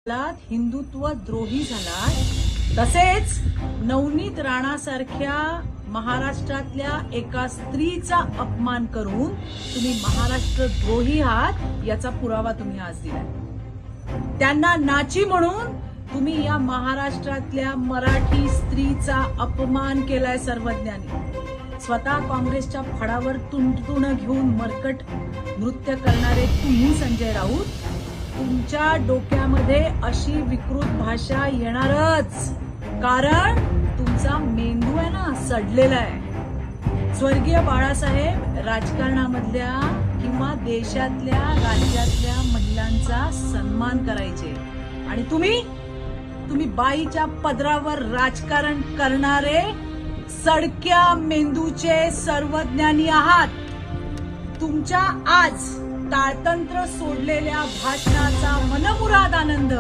हिंदुत्व द्रोही झालात, तसेच नवनीत राणासारख्या महाराष्ट्रातल्या एका स्त्रीचा अपमान करून तुम्ही महाराष्ट्र द्रोही आहात याचा पुरावा तुम्ही आज दिलाय। त्यांना नाची म्हणून तुम्ही या महाराष्ट्रातल्या मराठी स्त्रीचा अपमान केलाय सर्वज्ञांनी। स्वतः काँग्रेसच्या फडावर तुणतुणं घेऊन मरकट नृत्य करणारे तुम्ही संजय राऊत, तुमच्या डोक्यामध्ये अशी विकृत भाषा येणारच, कारण तुमचा मेंदू आहे ना सडलेला आहे। स्वर्गीय बाळासाहेब राजकारणामधल्या किंवा देशातल्या राज्यातल्या महिलांचा सन्मान करायचे आणि तुम्ही बाईच्या पदरावर राजकारण करणारे सडक्या मेंदूचे सर्वज्ञानी आहात। तुमच्या आज ताळतंत्र सोडलेल्या भाषणाचा मनमुराद आनंद